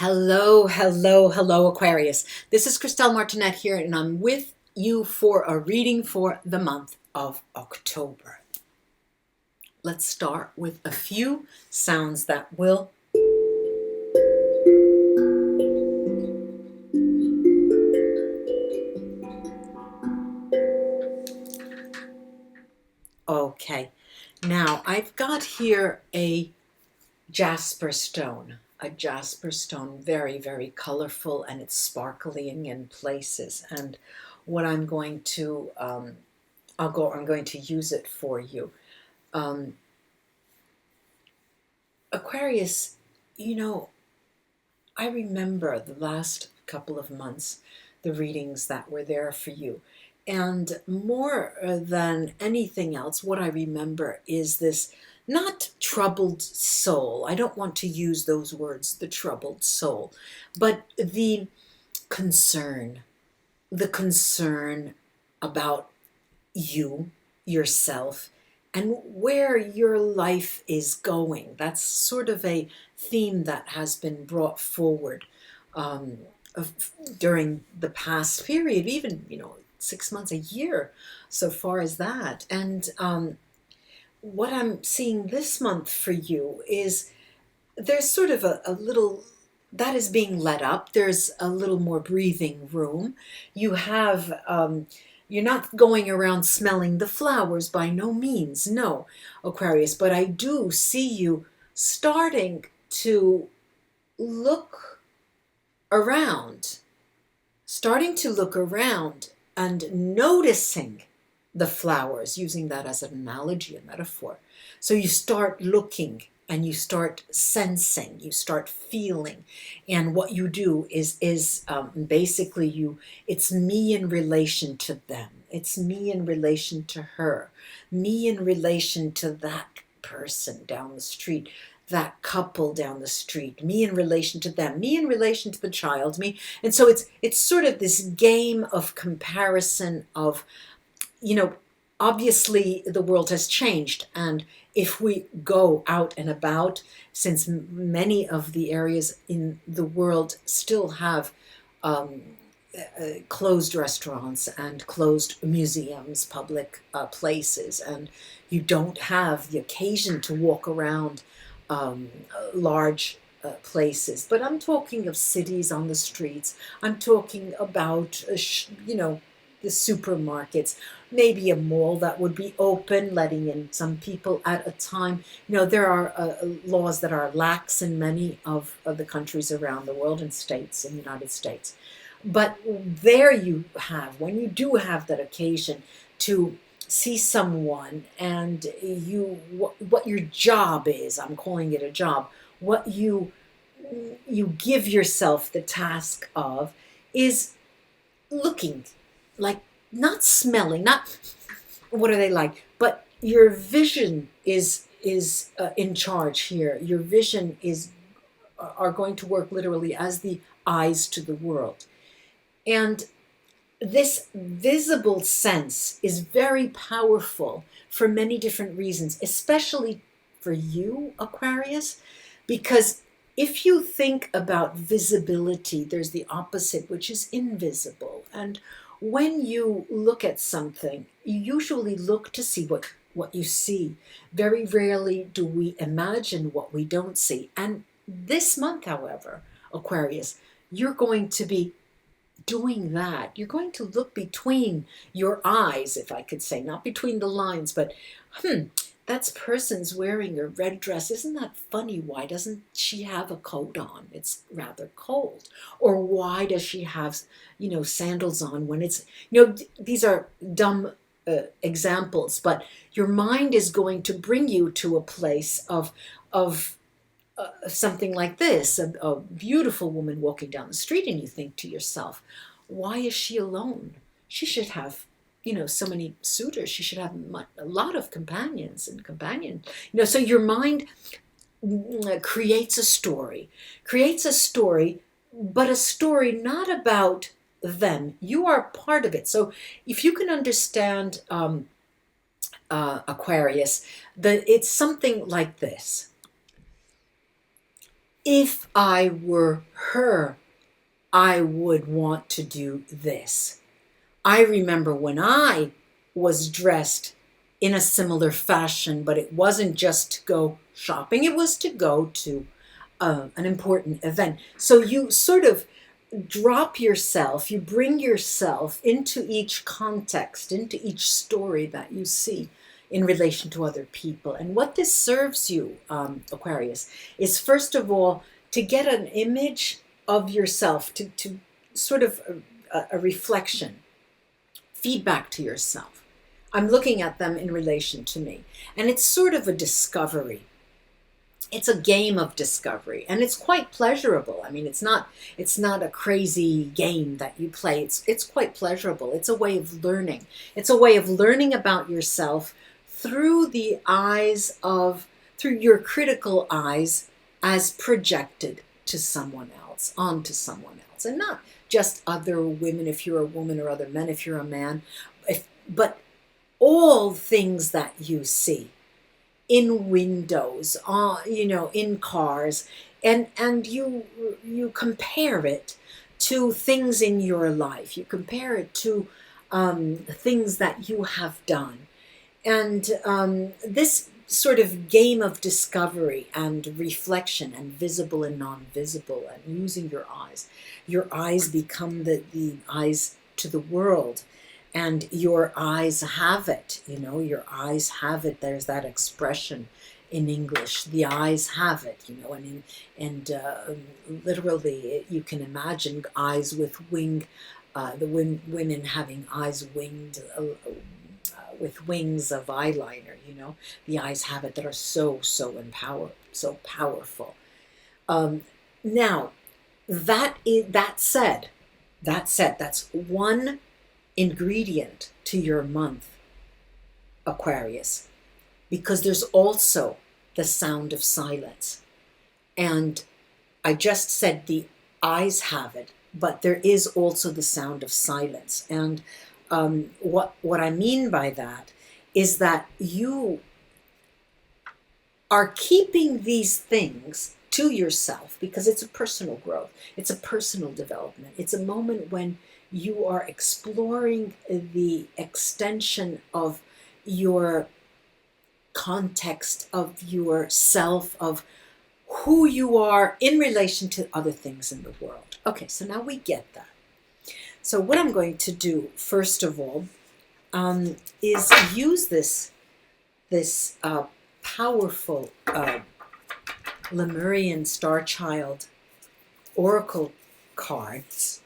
Hello, hello, hello, Aquarius. This is Christelle Martinette here, and I'm with you for a reading for the month of October. Let's start with a few sounds that will okay. Now, I've got here a jasper stone. A jasper stone, very, very colorful, and it's sparkling in places. And what I'm going to, I'm going to use it for you. Aquarius, I remember the last couple of months, the readings that were there for you. And more than anything else, what I remember is this not troubled soul. I don't want to use those words, the troubled soul, but concern, the concern about you, yourself, and where your life is going. That's sort of a theme that has been brought forward um, during the past period, even, 6 months, a year, so far as that. And what I'm seeing this month for you is there's sort of a little that is being let up. There's a little more breathing room. You have, you're not going around smelling the flowers by no means, no, Aquarius, but I do see you starting to look around, and noticing the flowers, using that as an analogy, a metaphor. So you start looking and you start sensing, you start feeling, and what you do is basically it's me in relation to them, it's me in relation to her, me in relation to that person down the street, that couple down the street, me in relation to them, me in relation to the child, me. And so it's sort of this game of comparison of, obviously the world has changed, and if we go out and about, since many of the areas in the world still have closed restaurants and closed museums, public places, and you don't have the occasion to walk around large places. But I'm talking of cities on the streets. I'm talking about, the supermarkets, maybe a mall that would be open, letting in some people at a time. There are laws that are lax in many of the countries around the world and states in the United States. But there you have, when you do have that occasion to see someone, and what your job is, I'm calling it a job, what you give yourself the task of is looking, like, not smelling, not what are they like, but your vision is in charge here. Your vision are going to work literally as the eyes to the world. And this visible sense is very powerful for many different reasons, especially for you, Aquarius, because if you think about visibility, there's the opposite, which is invisible. And when you look at something, you usually look to see what you see. Very rarely do we imagine what we don't see. And this month, however, Aquarius, you're going to be doing that. You're going to look between your eyes, if I could say, not between the lines, but that person's wearing a red dress. Isn't that funny? Why doesn't she have a coat on? It's rather cold. Or why does she have, sandals on when it's, these are dumb examples, but your mind is going to bring you to a place of something like this, a beautiful woman walking down the street, and you think to yourself, why is she alone? She should have, so many suitors. She should have a lot of companions and so your mind creates a story, but a story not about them. You are part of it. So if you can understand Aquarius, it's something like this. if I were her, I would want to do this. I remember when I was dressed in a similar fashion, but it wasn't just to go shopping, it was to go to an important event. So you sort of drop yourself, you bring yourself into each context, into each story that you see in relation to other people. And what this serves you, Aquarius, is first of all to get an image of yourself, to sort of a reflection, feedback to yourself. I'm looking at them in relation to me. And it's sort of a discovery. It's a game of discovery, and it's quite pleasurable. I mean, it's not a crazy game that you play. It's quite pleasurable. It's a way of learning. It's a way of learning about yourself through through your critical eyes as projected to someone else, onto someone else, and not just other women if you're a woman, or other men if you're a man, but all things that you see in windows, in cars, and you compare it to things in your life. You compare it to things that you have done, and this sort of game of discovery and reflection, and visible and non-visible, and using your eyes. Your eyes become the eyes to the world. And your eyes have it, your eyes have it. There's that expression in English, the eyes have it, and literally you can imagine eyes with wing, women having eyes winged, with wings of eyeliner, the eyes have it, that are so powerful. Now, that said, that's one ingredient to your month, Aquarius, because there's also the sound of silence. And I just said the eyes have it, but there is also the sound of silence. And what I mean by that is that you are keeping these things to yourself because it's a personal growth, it's a personal development, it's a moment when you are exploring the extension of your context, of yourself, of who you are in relation to other things in the world. Okay, so now we get that. So what I'm going to do, first of all, is use this powerful Lemurian Star Child Oracle cards,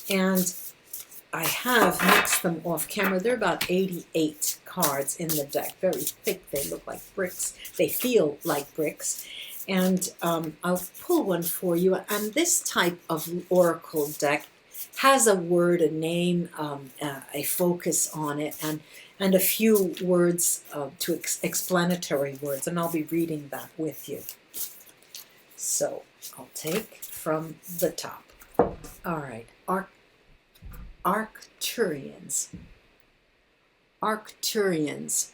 and I have mixed them off camera. There are about 88 cards in the deck, very thick. They look like bricks. They feel like bricks. And I'll pull one for you. And this type of oracle deck has a word, a name, a focus on it, and a few words explanatory words. And I'll be reading that with you. So I'll take from the top. All right, Arcturians. Arcturians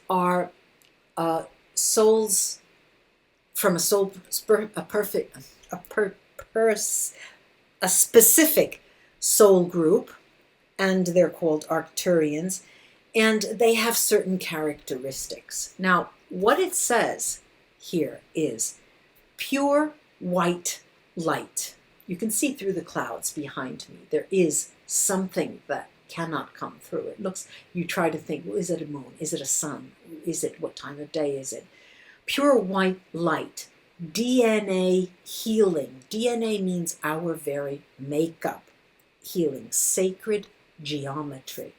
are souls from a specific soul group, and they're called Arcturians, and they have certain characteristics. Now, what it says here is pure white light. You can see through the clouds behind me. There is something that cannot come through. It looks, you try to think, well, is it a moon? Is it a sun? Is it, what time of day is it? Pure white light. DNA healing. DNA means our very makeup. Healing. Sacred geometry.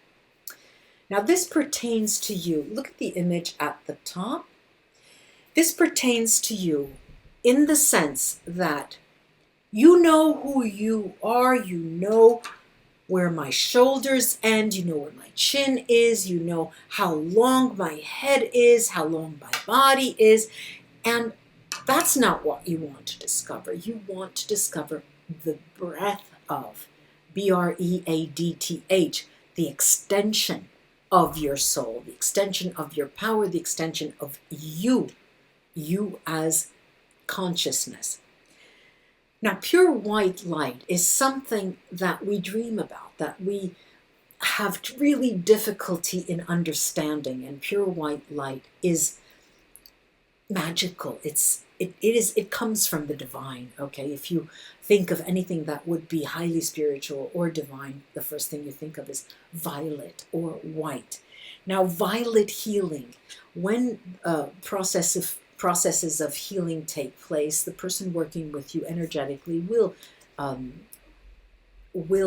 Now this pertains to you. Look at the image at the top. This pertains to you in the sense that you know who you are, you know where my shoulders end, you know where my chin is, you know how long my head is, how long my body is, and that's not what you want to discover. You want to discover the breadth of, B-R-E-A-D-T-H, the extension of your soul, the extension of your power, the extension of you you as consciousness. Now, pure white light is something that we dream about, that we have really difficulty in understanding, and pure white light is magical. It comes from the divine. Okay, if you think of anything that would be highly spiritual or divine, the first thing you think of is violet or white. Now, violet healing, when processes of healing take place, the person working with you energetically will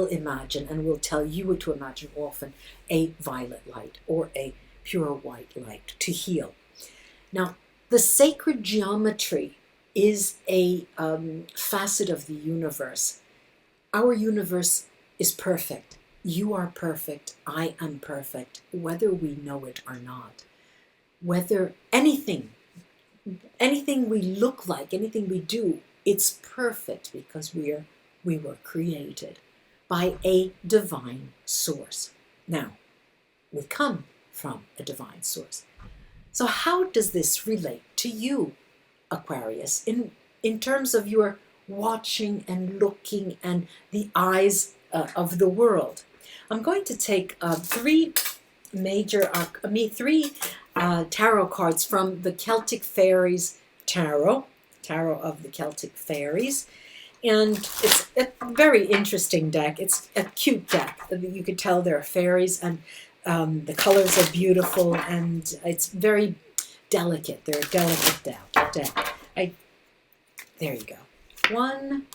imagine and will tell you to imagine often a violet light or a pure white light to heal. Now, the sacred geometry is a facet of the universe. Our universe is perfect. You are perfect. I am perfect, whether we know it or not. Whether anything we look like, anything we do, it's perfect because we were created by a divine source. Now, we come from a divine source. So how does this relate to you, Aquarius, in terms of your watching and looking and the eyes of the world? I'm going to take three tarot cards from the Celtic Fairies Tarot of the Celtic Fairies. And it's a very interesting deck. It's a cute deck. You could tell there are fairies, and the colors are beautiful, and it's very delicate. They're a delicate deck. There you go. 1,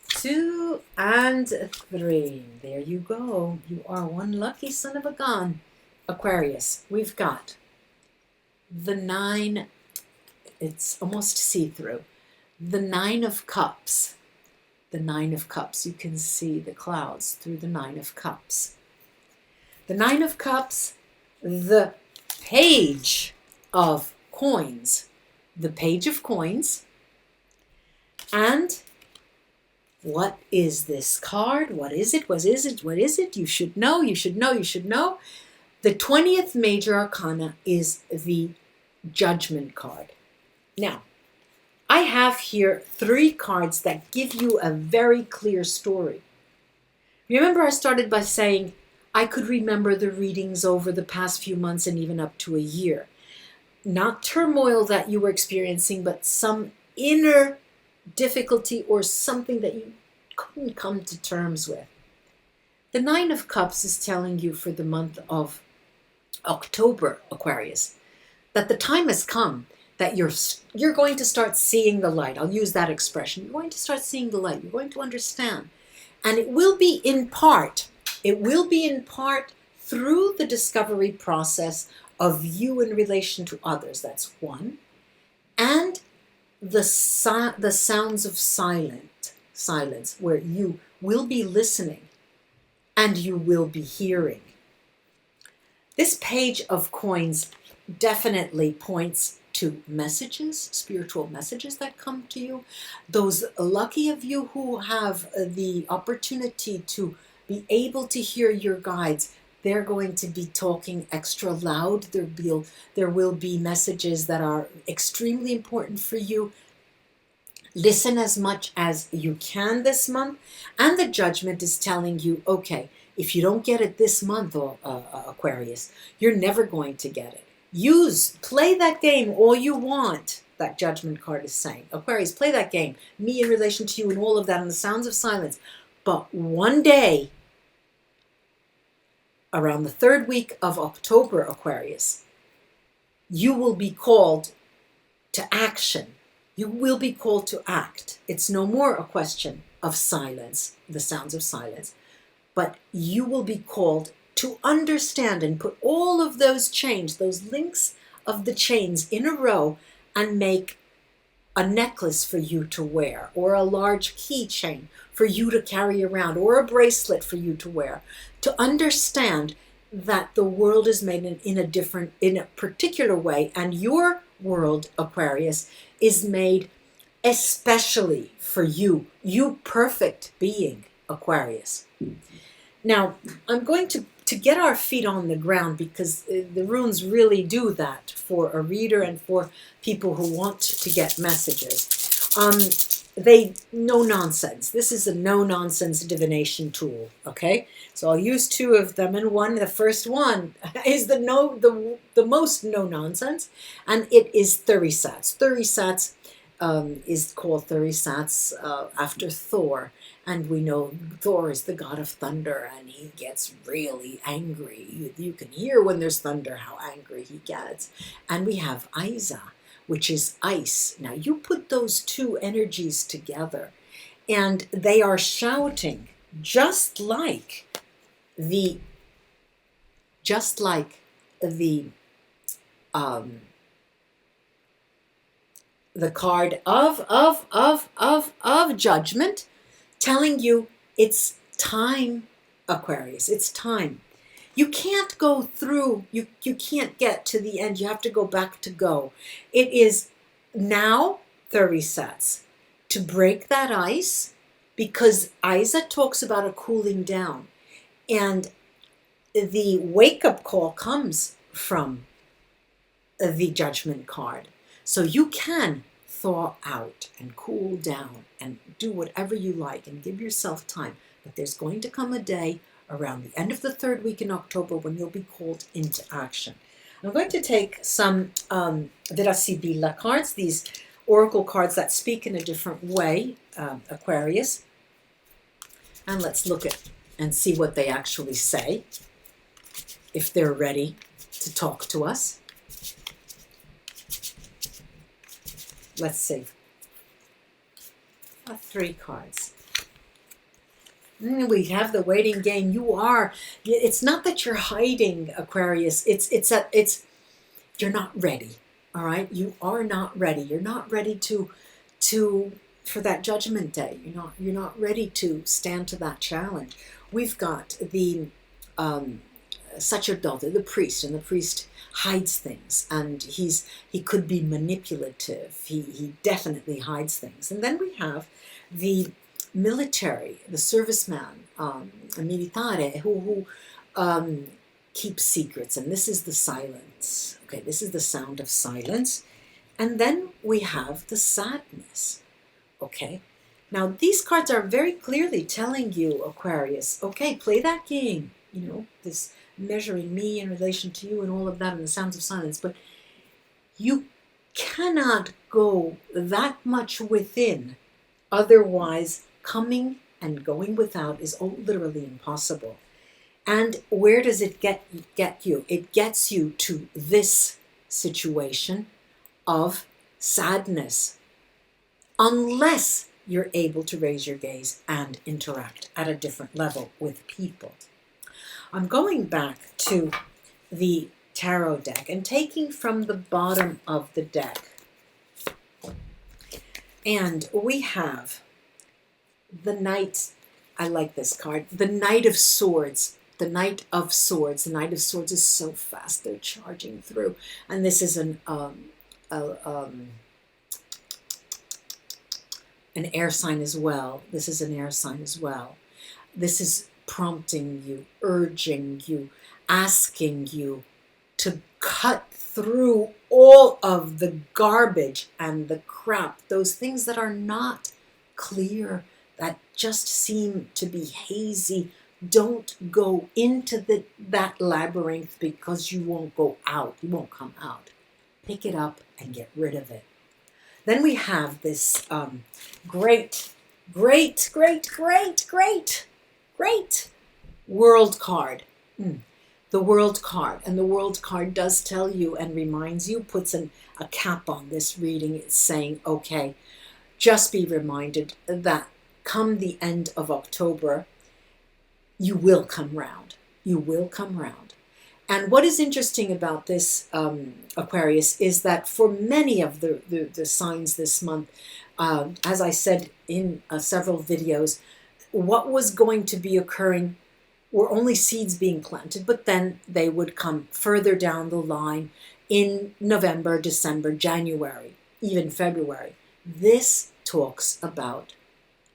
2, and 3. There you go. You are one lucky son of a gun, Aquarius. We've got the 9. It's almost see-through. The 9 of Cups. The 9 of Cups. You can see the clouds through the 9 of Cups. The 9 of Cups, the Page of Coins. The Page of Coins. And what is this card? What is it? What is it? What is it? You should know. You should know. You should know. The 20th major arcana is the Judgment card. Now, I have here 3 cards that give you a very clear story. Remember, I started by saying I could remember the readings over the past few months and even up to a year. Not turmoil that you were experiencing, but some inner difficulty or something that you couldn't come to terms with. The 9 of Cups is telling you for the month of October, Aquarius, that the time has come that you're going to start seeing the light. I'll use that expression. You're going to start seeing the light. You're going to understand. And it will be in part through the discovery process of you in relation to others. That's 1. And the sounds of silence, where you will be listening and you will be hearing. This Page of Coins definitely points to messages, spiritual messages that come to you. Those lucky of you who have the opportunity to be able to hear your guides, they're going to be talking extra loud. There will be messages that are extremely important for you. Listen as much as you can this month. And the Judgment is telling you, okay, if you don't get it this month, Aquarius, you're never going to get it. Play that game all you want, that Judgment card is saying. Aquarius, play that game. Me in relation to you and all of that and the sounds of silence. But one day, around the 3rd week of October, Aquarius, you will be called to action. You will be called to act. It's no more a question of silence, the sounds of silence, but you will be called to understand and put all of those chains, those links of the chains in a row, and make a necklace for you to wear, or a large keychain for you to carry around, or a bracelet for you to wear, to understand that the world is made in a particular way, and your world, Aquarius, is made especially for you, you perfect being, Aquarius. Now, I'm going to to get our feet on the ground, because the runes really do that for a reader and for people who want to get messages. They no nonsense. This is a no nonsense divination tool. Okay, so I'll use two of them in one. The first one is the most no nonsense, and it is Thurisats. Thurisats is called Thurisats after Thor, and we know Thor is the god of thunder, and he gets really angry. You can hear when there's thunder how angry he gets. And we have Isa, which is ice. Now you put those two energies together, and they are shouting just like the card of judgment, telling you it's time, Aquarius. It's time. You can't go through, you can't get to the end. You have to go back to go. It is now 30 sets to break that ice, because Isa talks about a cooling down. And the wake-up call comes from the judgment card. So you can thaw out and cool down and do whatever you like and give yourself time. But there's going to come a day around the end of the third week in October when you'll be called into action. I'm going to take some vera sibilla cards, these oracle cards that speak in a different way, Aquarius. And let's look at and see what they actually say, if they're ready to talk to us. Let's see. 3 cards. We have the waiting game. It's not that you're hiding, Aquarius. It's you're not ready. All right? You are not ready. You're not ready to for that judgment day. You're not ready to stand to that challenge. We've got the sacerdote, the priest, and the priest hides things, and he could be manipulative. He definitely hides things. And then we have the military, the serviceman, militare, who keeps secrets, and this is the silence. Okay, this is the sound of silence. And then we have the sadness. Okay, now these cards are very clearly telling you, Aquarius, okay, play that game, this measuring me in relation to you and all of that and the sounds of silence, but you cannot go that much within, otherwise coming and going without is literally impossible. And where does it get you? It gets you to this situation of sadness, unless you're able to raise your gaze and interact at a different level with people. I'm going back to the tarot deck and taking from the bottom of the deck. And we have the Knight. I like this card. The Knight of Swords. The Knight of Swords. The Knight of Swords is so fast. They're charging through. And this is an air sign as well. This is an air sign as well. This is prompting you, urging you, asking you to cut through all of the garbage and the crap, those things that are not clear, that just seem to be hazy. Don't go into that labyrinth, because you won't go out. You won't come out. Pick it up and get rid of it. Then we have this great world card. The world card. And the world card does tell you and reminds you, puts a cap on this reading. It's saying, okay, just be reminded that come the end of October, you will come round. You will come round. And what is interesting about this, Aquarius, is that for many of the signs this month, as I said in several videos, what was going to be occurring were only seeds being planted, but then they would come further down the line in November, December, January, even February. This talks about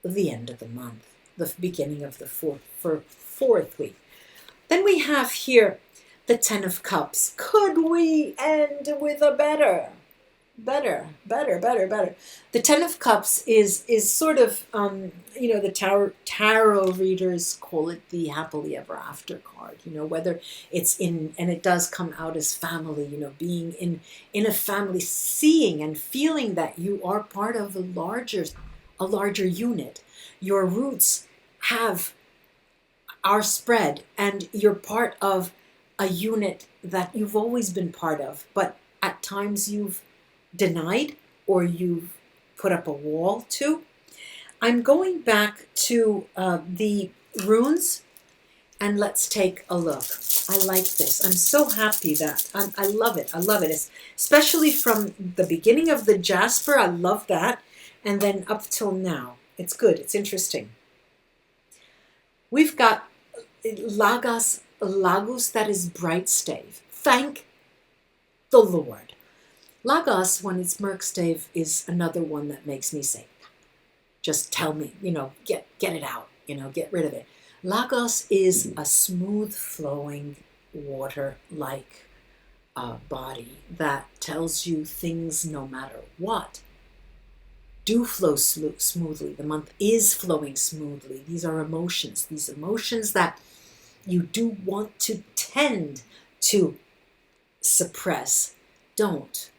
the end of the month, the beginning of the fourth week. Then we have here the Ten of Cups. Could we end with a better? Better. The Ten of Cups is sort of, the tarot readers call it the happily ever after card. Whether it's in, and it does come out as family. Being in a family, seeing and feeling that you are part of a larger unit. Your roots are spread, and you're part of a unit that you've always been part of, but at times you've denied or you've put up a wall to. I'm going back to the runes, and let's take a look. I like this. I'm so happy that I love it. I love it, especially from the beginning of the Jasper. I love that, and then up till now. It's good. It's interesting. We've got Lagus, that is bright stave. Thank the Lord. Lagos, when it's Merkstave, is another one that makes me say, just tell me, get it out, get rid of it. Lagos is a smooth flowing water-like body that tells you things, no matter what, do flow smoothly. The month is flowing smoothly. These are emotions that you do want to tend to suppress. Don't.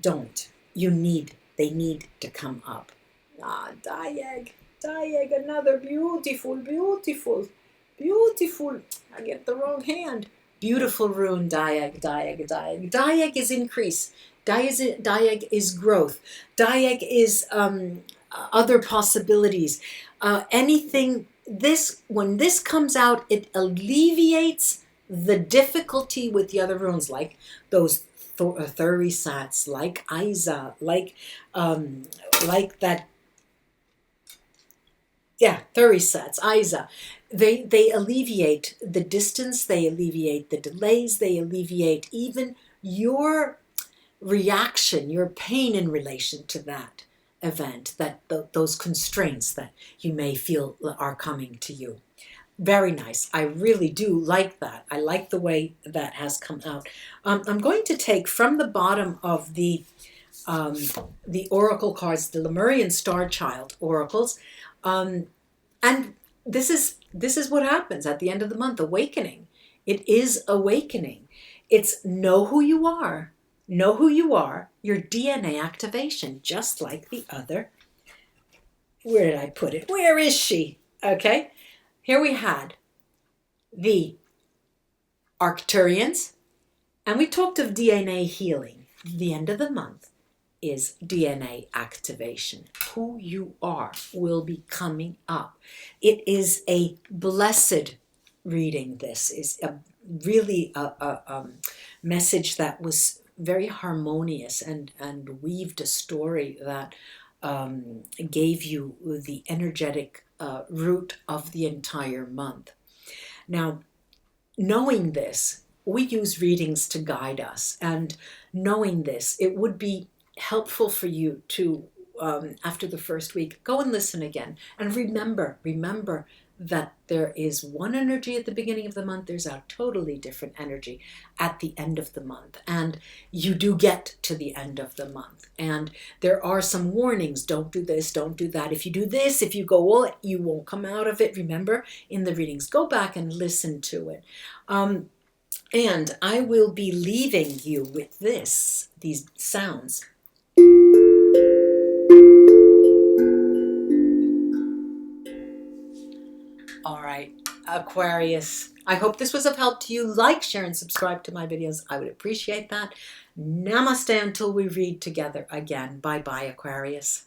They need to come up. Diag, another beautiful. I get the wrong hand. Beautiful rune, Diag. Diag is increase. Diag is growth. Diag is other possibilities. When this comes out, it alleviates the difficulty with the other runes, like those Thurisats, like Isa, like that. Yeah, Thurisats, Isa. They alleviate the distance. They alleviate the delays. They alleviate even your reaction, your pain in relation to that event, those constraints that you may feel are coming to you. Very nice. I really do like that. I like the way that has come out. I'm going to take from the bottom of the oracle cards, the Lemurian Star Child oracles, and this is what happens at the end of the month. Awakening. It is awakening. It's know who you are. Know who you are. Your DNA activation, just like the other. Where did I put it? Where is she? Okay. Here we had the Arcturians, and we talked of DNA healing. The end of the month is DNA activation. Who you are will be coming up. It is a blessed reading. This is really a message that was very harmonious and weaved a story that gave you the energetic root of the entire month. Now, knowing this, we use readings to guide us, and knowing this, it would be helpful for you to, after the first week, go and listen again, and remember that there is one energy at the beginning of the month, there's a totally different energy at the end of the month, and you do get to the end of the month, and there are some warnings. Don't do this, don't do that. If you do this, if you go all, you won't come out of it. Remember, in the readings, go back and listen to it. And I will be leaving you with these sounds. All right, Aquarius, I hope this was of help to you. Like, share, and subscribe to my videos. I would appreciate that. Namaste until we read together again. Bye-bye, Aquarius.